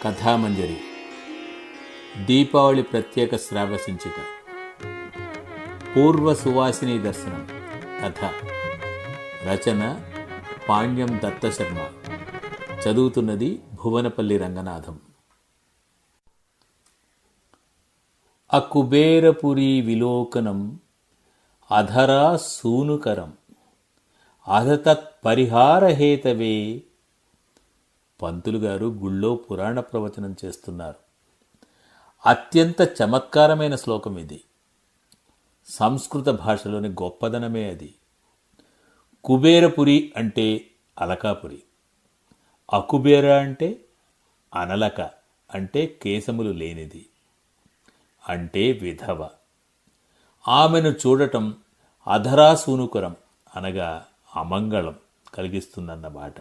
కథామంజరి దీపావళి ప్రత్యేక శ్రావ్య సంచిక పూర్వ సువాసిని దర్శనం కథ రచన పాణ్యం దత్తశర్మ చదువుతున్నది భువనపల్లి రంగనాథం. అకుబేరపురీ విలోకనం అధరా సూనుకరం అధతత్ పరిహారహేతవే. పంతులు గారు గుళ్ళో పురాణ ప్రవచనం చేస్తున్నారు. అత్యంత చమత్కారమైన శ్లోకం ఇది. సంస్కృత భాషలోని గొప్పదనమే అది. కుబేరపురి అంటే అలకాపురి, అకుబేర అంటే అనలక అంటే కేశములు లేనిది, అంటే విధవ. ఆమెను చూడటం అధరాసూనుకరం అనగా అమంగళం కలిగిస్తుందన్నమాట.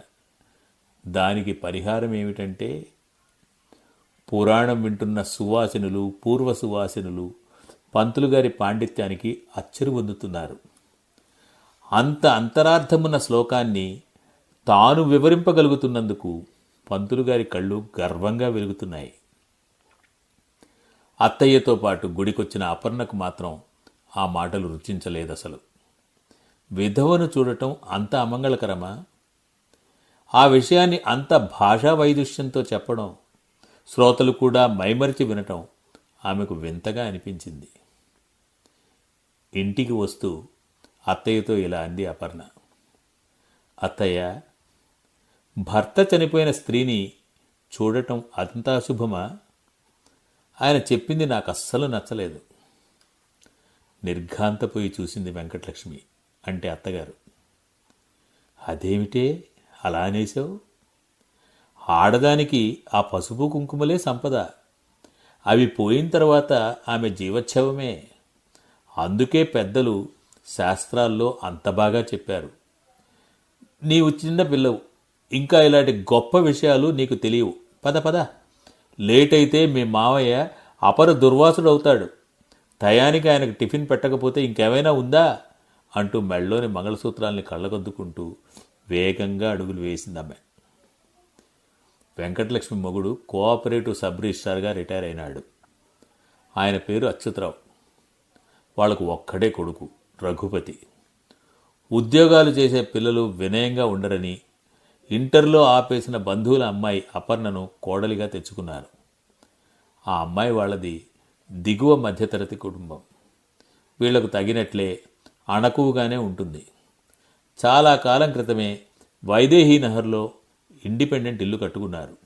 దానికి పరిహారం ఏమిటంటే పురాణం వింటున్న సువాసినులు, పూర్వ సువాసినులు పంతులు గారి పాండిత్యానికి అచ్చరు పొందుతున్నారు. అంత అంతరార్థమున్న శ్లోకాన్ని తాను వివరింపగలుగుతున్నందుకు పంతులు గారి కళ్ళు గర్వంగా వెలుగుతున్నాయి. అత్తయ్యతో పాటు గుడికొచ్చిన అపర్ణకు మాత్రం ఆ మాటలు రుచించలేదసలు. విధవను చూడటం అంత అమంగళకరమా? ఆ విషయాన్ని అంత భాషా వైదుష్యంతో చెప్పడం, శ్రోతలు కూడా మైమరిచి వినటం ఆమెకు వింతగా అనిపించింది. ఇంటికి వస్తూ అత్తయ్యతో ఇలా అంది అపర్ణ. అత్తయ్య, భర్త చనిపోయిన స్త్రీని చూడటం అంతా శుభమా? ఆయన చెప్పింది నాకు అస్సలు నచ్చలేదు. నిర్ఘాంతపోయి చూసింది వెంకటలక్ష్మి. అంటే అత్తగారు. అదేమిటే అలా అనేసావు? ఆడదానికి ఆ పసుపు కుంకుమలే సంపద. అవి పోయిన తర్వాత ఆమె జీవోత్సవమే. అందుకే పెద్దలు శాస్త్రాల్లో అంత బాగా చెప్పారు. నీవు చిన్న పిల్లవు, ఇంకా ఇలాంటి గొప్ప విషయాలు నీకు తెలియవు. పద పద, లేట్ అయితే మీ మావయ్య అపర దుర్వాసుడవుతాడు. టయానికి ఆయనకు టిఫిన్ పెట్టకపోతే ఇంకేమైనా ఉందా అంటూ మెళ్ళలోని మంగళసూత్రాల్ని కళ్ళకొద్దుకుంటూ వేగంగా అడుగులు వేసిందమ్మాయి. వెంకటలక్ష్మి మొగుడు కోఆపరేటివ్ సబ్ రిజిస్ట్రార్గా రిటైర్ అయినాడు. ఆయన పేరు అచ్యుతరావు. వాళ్లకు ఒక్కడే కొడుకు రఘుపతి. ఉద్యోగాలు చేసే పిల్లలు వినయంగా ఉండరని ఇంటర్లో ఆపేసిన బంధువుల అమ్మాయి అపర్ణను కోడలిగా తెచ్చుకున్నారు. ఆ అమ్మాయి వాళ్ళది దిగువ మధ్యతరగతి కుటుంబం. వీళ్లకు తగినట్లే అణకువగానే ఉంటుంది. చాలా కాలం క్రితమే వైదేహీ నగర్లో ఇండిపెండెంట్ ఇల్లు కట్టుకున్నారు.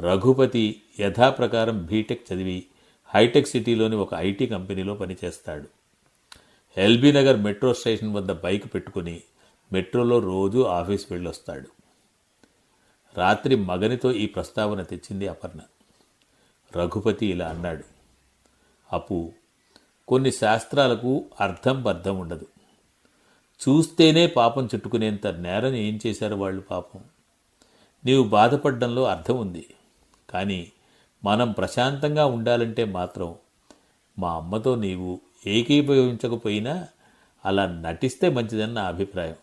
రఘుపతి యథాప్రకారం బీటెక్ చదివి హైటెక్ సిటీలోని ఒక ఐటీ కంపెనీలో పనిచేస్తాడు. ఎల్బీ నగర్ మెట్రో స్టేషన్ వద్ద బైక్ పెట్టుకుని మెట్రోలో రోజూ ఆఫీస్ వెళ్ళొస్తాడు. రాత్రి మగనితో ఈ ప్రస్తావన తెచ్చింది అపర్ణ. రఘుపతి ఇలా అన్నాడు. అప్పు, కొన్ని శాస్త్రాలకు అర్థం బద్ధం ఉండదు. చూస్తేనే పాపం చుట్టుకునేంత నేరం ఏం చేశారు వాళ్ళు పాపం. నీవు బాధపడ్డంలో అర్థం ఉంది. కానీ మనం ప్రశాంతంగా ఉండాలంటే మాత్రం మా అమ్మతో నీవు ఏకీభవించకపోయినా అలా నటిస్తే మంచిదని నా అభిప్రాయం.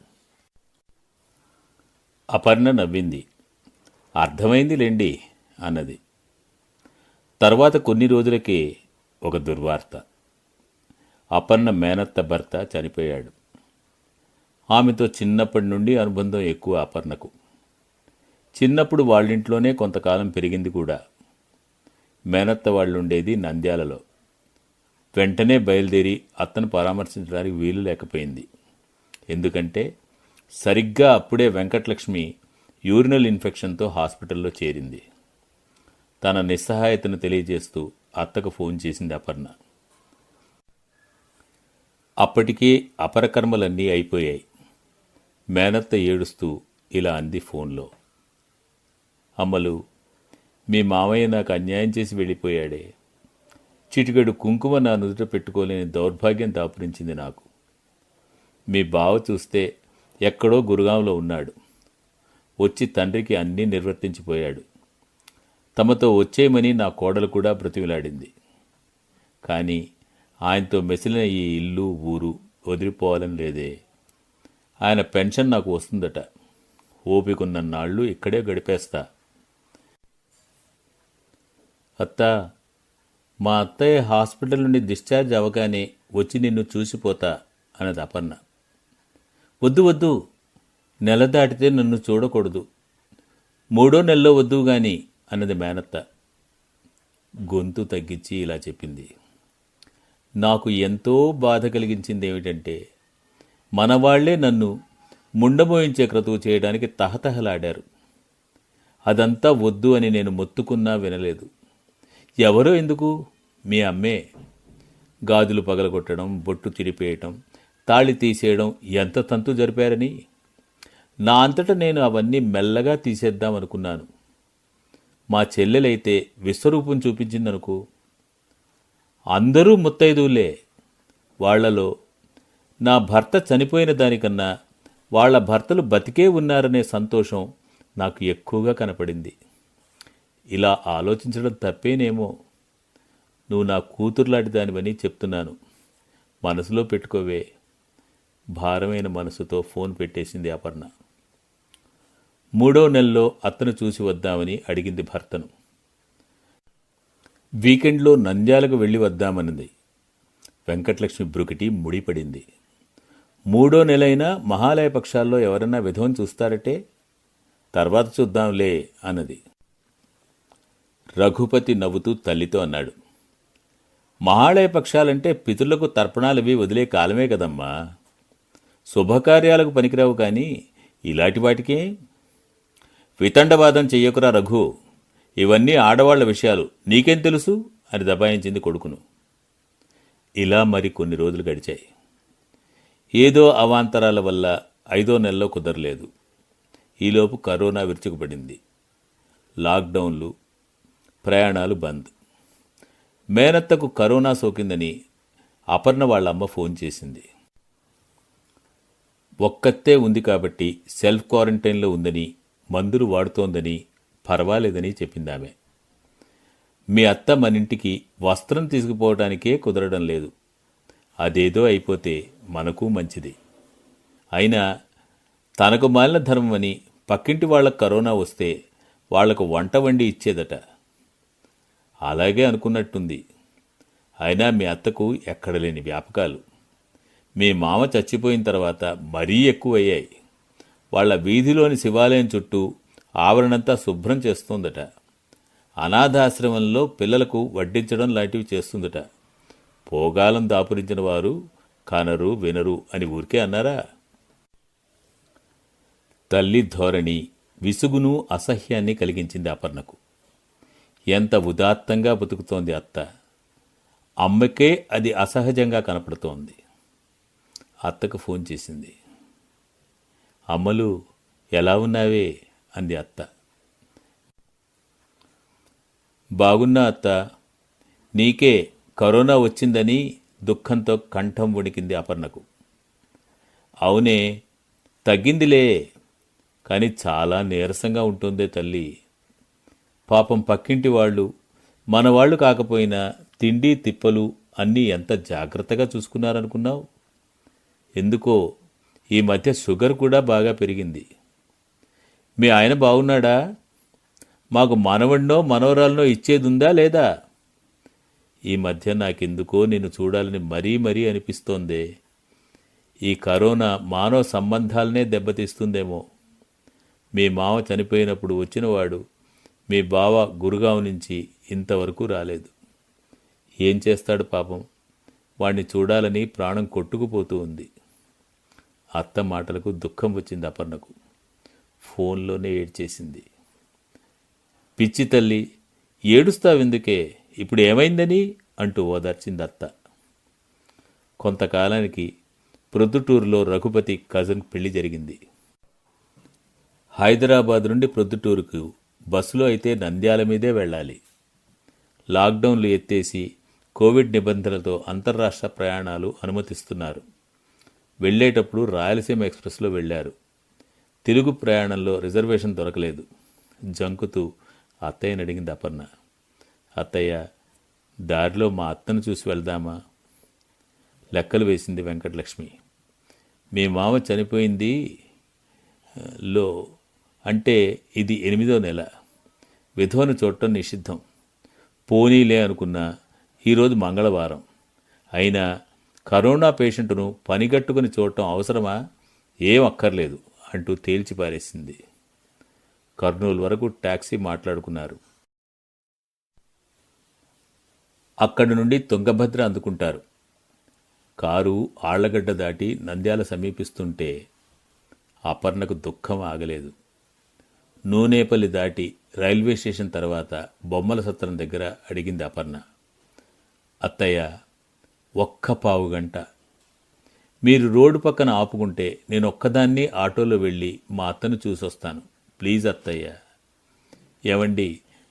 అపర్ణ నవ్వింది. అర్థమైంది లేండి అన్నది. తర్వాత కొన్ని రోజులకే ఒక దుర్వార్త. అపర్ణ మేనత్త భర్త చనిపోయాడు. ఆమెతో చిన్నప్పటి నుండి అనుబంధం ఎక్కువ అపర్ణకు. చిన్నప్పుడు వాళ్ళింట్లోనే కొంతకాలం పెరిగింది కూడా. మేనత్త వాళ్ళుండేది నంద్యాలలో. వెంటనే బయలుదేరి అత్తను పరామర్శించడానికి వీలు లేకపోయింది. ఎందుకంటే సరిగ్గా అప్పుడే వెంకటలక్ష్మి యూరినల్ ఇన్ఫెక్షన్తో హాస్పిటల్లో చేరింది. తన నిస్సహాయతను తెలియజేస్తూ అత్తకు ఫోన్ చేసింది అపర్ణ. అప్పటికే అపరకర్మలన్నీ అయిపోయాయి. మేనత్త ఏడుస్తూ ఇలా అంది ఫోన్లో. అమ్మలు, మీ మామయ్య నాకు అన్యాయం చేసి వెళ్ళిపోయాడే. చిటికెడు కుంకుమ నా నుదుట పెట్టుకోలేని దౌర్భాగ్యం దాపురించింది నాకు. మీ బావ చూస్తే ఎక్కడో గురుగాంలో ఉన్నాడు. వచ్చి తండ్రికి అన్నీ నిర్వర్తించిపోయాడు. తమతో వచ్చేయమని నా కోడలు కూడా బ్రతిమిలాడింది. కానీ ఆయనతో మెసిలిన ఈ ఇల్లు ఊరు వదిలిపోవాలని లేదే. ఆయన పెన్షన్ నాకు వస్తుందట. ఓపికన్న నాళ్ళు ఇక్కడే గడిపేస్తా. అత్త, మా అత్తయ్య హాస్పిటల్ నుండి డిశ్చార్జ్ అవ్వగానే వచ్చి నిన్ను చూసిపోతా అన్నది అపర్ణ. వద్దు వద్దు, నెల దాటితే నన్ను చూడకూడదు, 3వ నెలలో వద్దు గాని అన్నది మేనత్త. గొంతు తగ్గించి ఇలా చెప్పింది. నాకు ఎంతో బాధ కలిగించింది ఏమిటంటే, మనవాళ్లే నన్ను ముండమోయించే క్రతువు చేయడానికి తహతహలాడారు. అదంతా వద్దు అని నేను మొత్తుకున్నా వినలేదు. ఎవరో ఎందుకు, మీ అమ్మే. గాజులు పగలగొట్టడం, బొట్టు చిరిపేయటం, తాళి తీసేయడం ఎంత తంతు జరిపారని. నా అంతటా నేను అవన్నీ మెల్లగా తీసేద్దామనుకున్నాను. మా చెల్లెలైతే విశ్వరూపం చూపించిందనుకో. అందరూ ముత్తైదువులే. వాళ్లలో నా భర్త చనిపోయిన దానికన్నా వాళ్ల భర్తలు బతికే ఉన్నారనే సంతోషం నాకు ఎక్కువగా కనపడింది. ఇలా ఆలోచించడం తప్పేనేమో. నువ్వు నా కూతురులాంటి దానివని చెప్తున్నాను, మనసులో పెట్టుకోవే. భారమైన మనసుతో ఫోన్ పెట్టేసింది అపర్ణ. 3వ నెలలో అత్తను చూసి వద్దామని అడిగింది భర్తను. వీకెండ్లో నంద్యాలకు వెళ్ళి వద్దామన్నది. వెంకటలక్ష్మి బ్రుకిటి ముడిపడింది. 3వ నెలైనా మహాలయ పక్షాల్లో ఎవరన్నా విధవం చూస్తారటే, తర్వాత చూద్దాంలే అన్నది. రఘుపతి నవ్వుతూ తల్లితో అన్నాడు. మహాళయ పక్షాలంటే పితరులకు తర్పణాలవి వదిలే కాలమే కదమ్మా. శుభకార్యాలకు పనికిరావు కానీ ఇలాంటి వాటికే. వితండవాదం చెయ్యకురా రఘు, ఇవన్నీ ఆడవాళ్ల విషయాలు, నీకేం తెలుసు అని దబాయించింది కొడుకును. ఇలా మరి కొన్ని రోజులు గడిచాయి. ఏదో అవాంతరాల వల్ల 5వ నెలలో కుదరలేదు. ఈలోపు కరోనా విరుచుకుపడింది. లాక్డౌన్లు, ప్రయాణాలు బంద్. మేనత్తకు కరోనా సోకిందని అపర్ణ వాళ్ళమ్మ ఫోన్ చేసింది. ఒక్కతే ఉంది కాబట్టి సెల్ఫ్ క్వారంటైన్లో ఉందని, మందులు వాడుతోందని, పర్వాలేదని చెప్పిందామె. మీ అత్త మనింటికి వస్త్రం తీసుకుపోవడానికే కుదరడం లేదు. అదేదో అయిపోతే మనకు మంచిది. అయినా తనకు మాలిన ధర్మమని పక్కింటి వాళ్లకు కరోనా వస్తే వాళ్లకు వంట వండి ఇచ్చేదట. అలాగే అనుకున్నట్టుంది. అయినా మీ అత్తకు ఎక్కడలేని వ్యాపకాలు. మీ మామ చచ్చిపోయిన తర్వాత మరీ ఎక్కువయ్యాయి. వాళ్ల వీధిలోని శివాలయం చుట్టూ ఆవరణంతా శుభ్రం చేస్తోందట. అనాథాశ్రమంలో పిల్లలకు వడ్డించడం లాంటివి చేస్తుందట. పోగాలం దాపురించిన వారు కనరు వినరు అని ఊరికే అన్నారా? తల్లి ధోరణి విసుగును అసహ్యాన్ని కలిగించింది అపర్ణకు. ఎంత ఉదాత్తంగా బతుకుతోంది అత్త. అమ్మకే అది అసహజంగా కనపడుతోంది. అత్తకు ఫోన్ చేసింది. అమ్మలు, ఎలా ఉన్నావే అంది అత్త. బాగున్నా అత్త. నీకే కరోనా వచ్చిందని దుఃఖంతో కంఠం వణికింది అపర్ణకు. అవునే, తగ్గిందిలే, కానీ చాలా నీరసంగా ఉంటుందే తల్లి. పాపం పక్కింటి వాళ్ళు, మనవాళ్లు కాకపోయినా తిండి తిప్పలు అన్నీ ఎంత జాగ్రత్తగా చూసుకున్నారనుకున్నావు. ఎందుకో ఈ మధ్య షుగర్ కూడా బాగా పెరిగింది. మీ ఆయన బాగున్నాడా? మాకు మనవడినో మనవరాలనో ఇచ్చేదుందా లేదా? ఈ మధ్య నాకెందుకో నిన్ను చూడాలని మరీ మరీ అనిపిస్తోందే. ఈ కరోనా మానవ సంబంధాలనే దెబ్బతీస్తుందేమో. మీ మామ చనిపోయినప్పుడు వచ్చినవాడు మీ బావ గురుగావ్ నుంచి ఇంతవరకు రాలేదు. ఏం చేస్తాడు పాపం. వాణ్ణి చూడాలని ప్రాణం కొట్టుకుపోతూ ఉంది. అత్త మాటలకు దుఃఖం వచ్చింది అపర్ణకు. ఫోన్లోనే ఏడ్చేసింది. పిచ్చి తల్లి, ఏడుస్తావెందుకే, ఇప్పుడు ఏమైందని అంటూ ఓదార్చింది అత్త. కొంతకాలానికి ప్రొద్దుటూరులో రఘుపతి కజిన్ పెళ్లి జరిగింది. హైదరాబాద్ నుండి ప్రొద్దుటూరుకు బస్సులో అయితే నంద్యాల మీదే వెళ్ళాలి. లాక్డౌన్లు ఎత్తేసి కోవిడ్ నిబంధనలతో అంతర్రాష్ట్ర ప్రయాణాలు అనుమతిస్తున్నారు. వెళ్లేటప్పుడు రాయలసీమ ఎక్స్ప్రెస్లో వెళ్లారు. తిరుగు ప్రయాణంలో రిజర్వేషన్ దొరకలేదు. జంకుతూ అత్తయ్యని అడిగింది అపర్ణ. అత్తయ్య, దారిలో మా అత్తను చూసి వెళ్దామా? లెక్కలు వేసింది వెంకటలక్ష్మి. మీ మామ చనిపోయింది అంటే ఇది 8వ నెల. విధవను చూడటం నిషిద్ధం. పోనీలే అనుకున్నా ఈరోజు మంగళవారం అయినా కరోనా పేషెంట్ను పనిగట్టుకుని చూడటం అవసరమా? ఏం అక్కర్లేదు అంటూ తేల్చిపారేసింది. కర్నూలు వరకు టాక్సీ మాట్లాడుకున్నారు. అక్కడి నుండి తుంగభద్ర అందుకుంటారు. కారు ఆళ్లగడ్డ దాటి నంద్యాల సమీపిస్తుంటే అపర్ణకు దుఃఖం ఆగలేదు. నూనేపల్లి దాటి రైల్వే స్టేషన్ తర్వాత బొమ్మల సత్రం దగ్గర అడిగింది అపర్ణ. అత్తయ్య, ఒక్క పావు గంట మీరు రోడ్డు పక్కన ఆపుకుంటే నేను ఒక్కదాన్ని ఆటోలో వెళ్ళి మా అత్తను చూసొస్తాను. ప్లీజ్ అత్తయ్య. ఏవండి,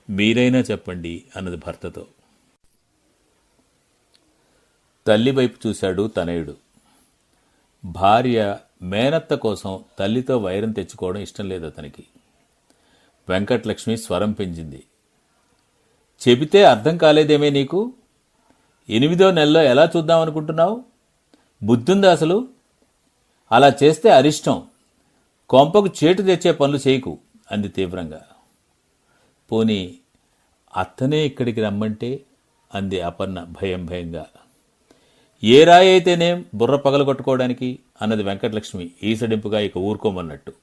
మీరైనా చెప్పండి అన్నది భర్తతో. తల్లి వైపు చూశాడు తనయుడు. భార్య మేనత్త కోసం తల్లితో వైరం తెచ్చుకోవడం ఇష్టం లేదు అతనికి. వెంకటలక్ష్మి స్వరం పెంచింది. చెబితే అర్థం కాలేదేమే నీకు? 8వ నెలలో ఎలా చూద్దామనుకుంటున్నావు? బుద్ధుందా అసలు? అలా చేస్తే అరిష్టం. కొంపకు చేటు తెచ్చే పనులు చేయకు అంది తీవ్రంగా. పోనీ అత్తనే ఇక్కడికి రమ్మంటే అంది అపర్ణ భయంగా. ఏ రాయి అయితేనేం బుర్ర పగలగొట్టుకోవడానికి అన్నది వెంకటలక్ష్మి ఈసడింపుగా ఇక ఊరుకోమన్నట్టు.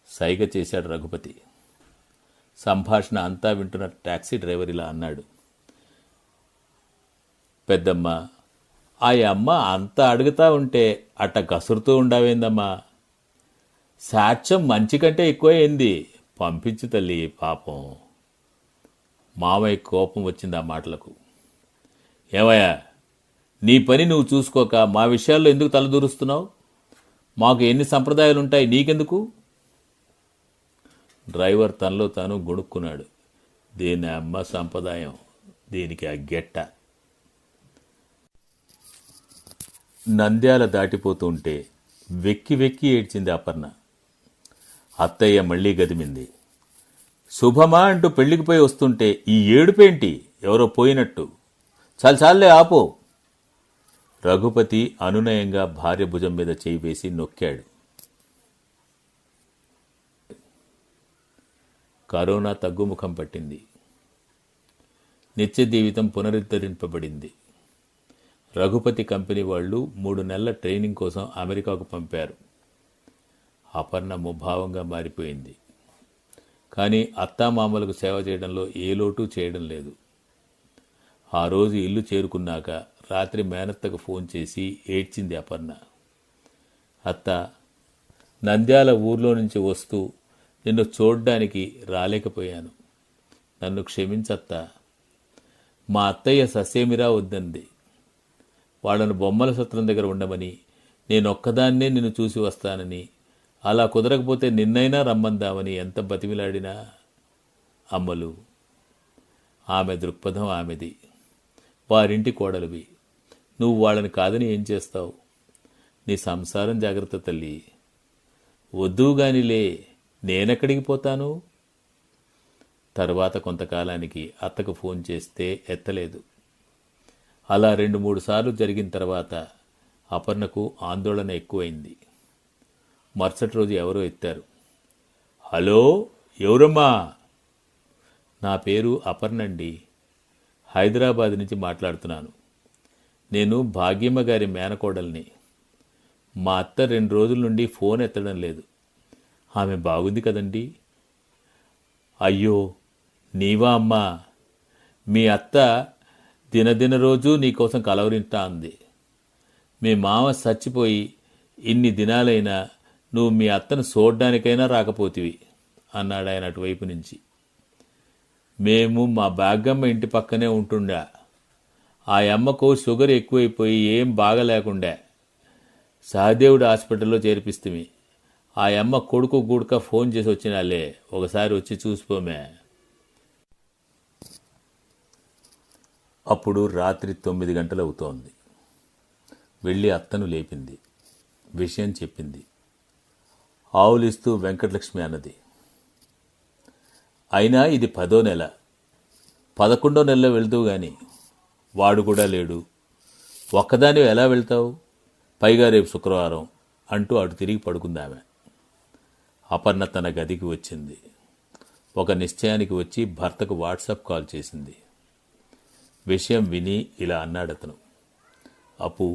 సైగ చేశాడు రఘుపతి. సంభాషణ అంతా వింటున్న టాక్సీ డ్రైవర్ ఇలా అన్నాడు. పెద్దమ్మ, ఆ అమ్మ అంతా అడుగుతా ఉంటే అట్ట కసురుతూ ఉండావేందమ్మా? సాక్ష్యం మంచి కంటే ఎక్కువైంది. పంపించు తల్లి, పాపం. మామయ్య కోపం వచ్చింది ఆ మాటలకు. ఏమయ్యా, నీ పని నువ్వు చూసుకోక మా విషయాల్లో ఎందుకు తలదూరుస్తున్నావు? మాకు ఎన్ని సంప్రదాయాలుంటాయి, నీకెందుకు? డ్రైవర్ తనలో తాను గొణుక్కున్నాడు. దీని అమ్మ సంప్రదాయం, దీనికి ఆ గెట్ట. నంద్యాల దాటిపోతుంటే వెక్కి వెక్కి ఏడ్చింది అపర్ణ. అత్తయ్య మళ్లీ గదిమింది. శుభమా అంటూ పెళ్లికి పోయి వస్తుంటే ఈ ఏడుపేంటి? ఎవరో పోయినట్టు. చాలే ఆపో. రఘుపతి అనునయంగా భార్య భుజం మీద చేయి వేసి నొక్కాడు. కరోనా తగ్గుముఖం పట్టింది. నిత్య జీవితం పునరుద్ధరింపబడింది. రఘుపతి కంపెనీ వాళ్ళు 3 నెలల ట్రైనింగ్ కోసం అమెరికాకు పంపారు. అపర్ణ ముభావంగా మారిపోయింది. కానీ అత్తామామలకు సేవ చేయడంలో ఏ లోటు చేయడం లేదు. ఆ రోజు ఇల్లు చేరుకున్నాక రాత్రి మేనత్తకు ఫోన్ చేసి ఏడ్చింది అపర్ణ. అత్త, నంద్యాల ఊర్లో నుంచి వస్తూ నిన్ను చూడ్డానికి రాలేకపోయాను. నన్ను క్షమించత్తా. మా అత్తయ్య ససేమిరా వద్దంది. వాళ్ళను బొమ్మల సత్రం దగ్గర ఉండమని, నేనొక్కదాన్నే నిన్ను చూసి వస్తానని, అలా కుదరకపోతే నిన్నైనా రమ్మందామని ఎంత బతిమిలాడినా అమ్మలు. ఆమె దృక్పథం ఆమెది. వారింటి కోడలివి. నువ్వు వాళ్ళని కాదని ఏం చేస్తావు? నీ సంసారం జాగ్రత్త తల్లి. వద్దుగానిలే, నేనెక్కడికి పోతాను? తర్వాత కొంతకాలానికి అత్తకు ఫోన్ చేస్తే ఎత్తలేదు. అలా 2-3 సార్లు జరిగిన తర్వాత అపర్ణకు ఆందోళన ఎక్కువైంది. మరుసటి రోజు ఎవరో ఎత్తారు. హలో, ఎవరమ్మా? నా పేరు అపర్ణండి. హైదరాబాద్ నుంచి మాట్లాడుతున్నాను. నేను భాగ్యమ్మ గారి మేనకోడల్ని. మా అత్త 2 రోజుల నుండి ఫోన్ ఎత్తడం లేదు. ఆమె బాగుంది కదండి? అయ్యో, నీవా అమ్మా? మీ అత్త దినదిన రోజు నీకోసం కలవరింటా ఉంది. మీ మామ చచ్చిపోయి ఇన్ని దినాలైనా నువ్వు మీ అత్తను చూడ్డానికైనా రాకపోతివి అన్నాడు ఆయన అటువైపు నుంచి. మేము మా భాగ్యమ్మ ఇంటి పక్కనే ఉంటుండా. ఆ అమ్మకు షుగర్ ఎక్కువైపోయి ఏం బాగలేకుండే సహదేవుడు హాస్పిటల్లో చేర్పిస్తుమి. ఆ అమ్మ కొడుకు గూడుక ఫోన్ చేసి వచ్చినాలే, ఒకసారి వచ్చి చూసిపోమే. అప్పుడు రాత్రి 9 గంటలవుతోంది. వెళ్ళి అత్తను లేపింది. విషయం చెప్పింది. ఆవులిస్తూ వెంకటలక్ష్మి అన్నది, అయినా ఇది 10వ నెల. 11వ నెలలో వెళ్తావు గాని వాడు కూడా లేడు. ఒక్కదానివి ఎలా వెళ్తావు? పైగా రేపు శుక్రవారం అంటూ అటు తిరిగి పడుకుందామె. అపర్ణ తన గదికి వచ్చింది. ఒక నిశ్చయానికి వచ్చి భర్తకు వాట్సాప్ కాల్ చేసింది. విషయం విని ఇలా అన్నాడతను. అప్పు,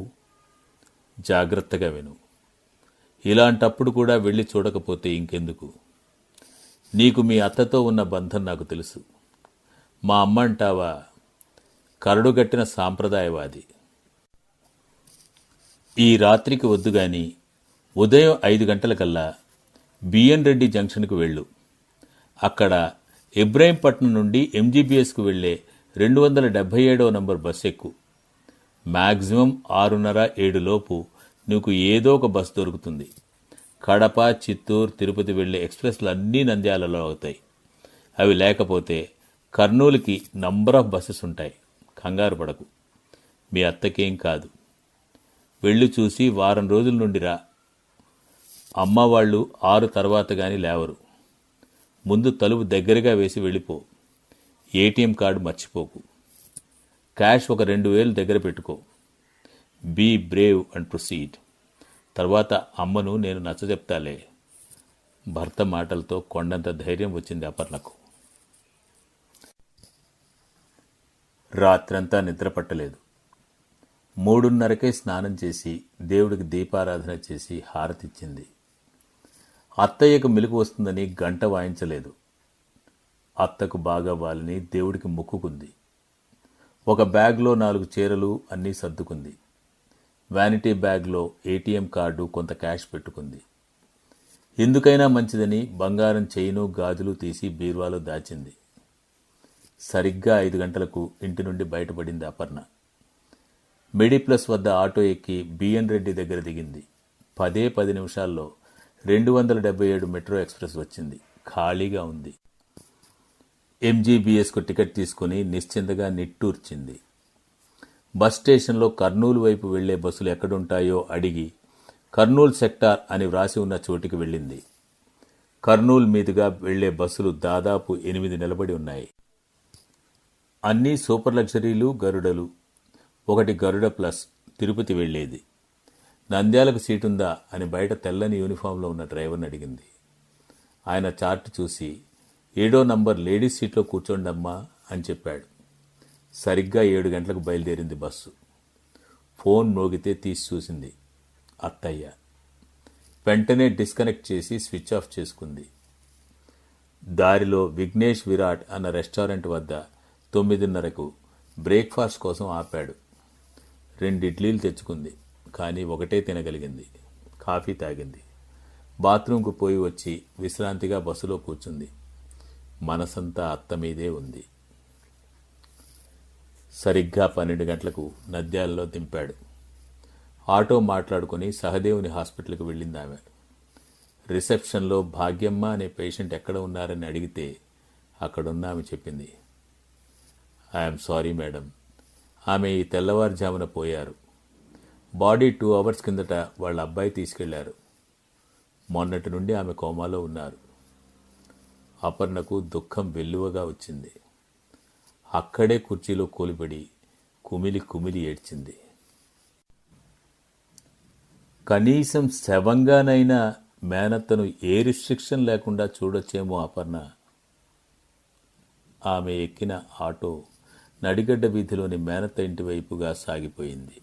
జాగ్రత్తగా విను. ఇలాంటప్పుడు కూడా వెళ్ళి చూడకపోతే ఇంకెందుకు? నీకు మీ అత్తతో ఉన్న బంధం నాకు తెలుసు. మా అమ్మ అంటావా, కరడుగట్టిన సాంప్రదాయవాది. ఈ రాత్రికి వద్దు గాని ఉదయం 5 గంటలకల్లా బిఎన్ రెడ్డి జంక్షన్కు వెళ్ళు. అక్కడ ఇబ్రాహీంపట్నం నుండి ఎంజీబీఎస్కు వెళ్లే 277వ నంబర్ బస్ ఎక్కు. మ్యాక్సిమం 6:30-7 లోపు నీకు ఏదో ఒక బస్ దొరుకుతుంది. కడప, చిత్తూరు, తిరుపతి వెళ్లే ఎక్స్ప్రెస్లు అన్నీ నంద్యాలలో అవుతాయి. అవి లేకపోతే కర్నూలుకి నంబర్ ఆఫ్ బస్సెస్ ఉంటాయి. కంగారు పడకు, మీ అత్తకేం కాదు. వెళ్ళి చూసి వారం రోజుల నుండి రా. అమ్మ వాళ్ళు 6 తర్వాత గాని లేవరు. ముందు తలుపు దగ్గరగా వేసి వెళ్ళిపో. ఏటీఎం కార్డు మర్చిపోకు. క్యాష్ ఒక 2,000 దగ్గర పెట్టుకో. Be brave and proceed. తర్వాత అమ్మను నేను నచ్చజెప్తాలే. భర్త మాటలతో కొండంత ధైర్యం వచ్చింది అపర్ణకు. రాత్రంతా నిద్రపట్టలేదు. 3:30కే స్నానం చేసి దేవుడికి దీపారాధన చేసి హారతిచ్చింది. అత్తయ్యకు మెలకు వస్తుందని గంట వాయించలేదు. అత్తకు బాగా వాలని దేవుడికి మొక్కుకుంది. ఒక బ్యాగ్లో 4 చీరలు అన్నీ సర్దుకుంది. వ్యానిటీ బ్యాగ్లో ఏటీఎం కార్డు, కొంత క్యాష్ పెట్టుకుంది. ఎందుకైనా మంచిదని బంగారం చైను, గాజులు తీసి బీరువాలో దాచింది. సరిగ్గా 5 గంటలకు ఇంటి నుండి బయటపడింది అపర్ణ. మెడిప్లస్ వద్ద ఆటో ఎక్కి బిఎన్ రెడ్డి దగ్గర దిగింది. 10 నిమిషాల్లో 277 మెట్రో ఎక్స్ప్రెస్ వచ్చింది. ఖాళీగా ఉంది. ఎంజీబీఎస్కు టికెట్ తీసుకుని నిశ్చింతగా నిట్టూర్చింది. బస్ స్టేషన్లో కర్నూలు వైపు వెళ్లే బస్సులు ఎక్కడుంటాయో అడిగి కర్నూలు సెక్టార్ అని వ్రాసి ఉన్న చోటికి వెళ్ళింది. కర్నూలు మీదుగా వెళ్లే బస్సులు దాదాపు 8 నిలబడి ఉన్నాయి. అన్నీ సూపర్ లగ్జరీలు, గరుడలు. ఒకటి గరుడ ప్లస్ తిరుపతి వెళ్లేది. నంద్యాలకు సీటుందా అని బయట తెల్లని యూనిఫామ్లో ఉన్న డ్రైవర్ని అడిగింది. ఆయన చార్ట్ చూసి 7వ నంబర్ లేడీస్ సీట్లో కూర్చోండమ్మా అని చెప్పాడు. సరిగ్గా 7 గంటలకు బయలుదేరింది బస్సు. ఫోన్ మోగితే తీసి చూసింది అత్తయ్య. వెంటనే డిస్కనెక్ట్ చేసి స్విచ్ ఆఫ్ చేసుకుంది. దారిలో విఘ్నేష్ విరాట్ అన్న రెస్టారెంట్ వద్ద 9:30కు బ్రేక్ఫాస్ట్ కోసం ఆపాడు. 2 ఇడ్లీలు తెచ్చుకుంది. కానీ ఒకటే తినగలిగింది. కాఫీ తాగింది. బాత్రూంకు పోయి వచ్చి విశ్రాంతిగా బస్సులో కూర్చుంది. మనసంతా అత్త మీదే ఉంది. సరిగ్గా 12 గంటలకు నంద్యాలలో దింపాడు. ఆటో మాట్లాడుకుని సహదేవుని హాస్పిటల్కి వెళ్ళింది ఆమె. రిసెప్షన్లో భాగ్యమ్మ అనే పేషెంట్ ఎక్కడ ఉన్నారని అడిగితే అక్కడున్న ఆమె చెప్పింది. ఐఎమ్ సారీ మేడం, ఆమె ఈ తెల్లవారుజామున పోయారు. బాడీ 2 అవర్స్ కిందట వాళ్ళ అబ్బాయి తీసుకెళ్లారు. మొన్నటి నుండి ఆమె కోమాలో ఉన్నారు. అపర్ణకు దుఃఖం వెల్లువగా వచ్చింది. అక్కడే కుర్చీలో కూలిపడి కుమిలి కుమిలి ఏడ్చింది. కనీసం శవంగానైనా మేనత్తను ఏ రిస్ట్రిక్షన్ లేకుండా చూడొచ్చేమో అపర్ణ. ఆమె ఎక్కిన ఆటో నడిగడ్డ వీధిలోని మేనత్త ఇంటి వైపుగా సాగిపోయింది.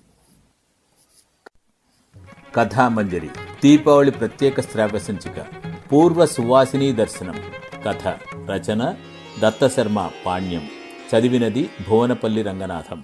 కథామంజరి దీపావళి ప్రత్యేక శ్రావ్య సంచిక పూర్వ సువాసిని దర్శనం. కథ రచన దత్తశర్మ పాణ్యం. చదివినది భువనపల్లి రంగనాథం.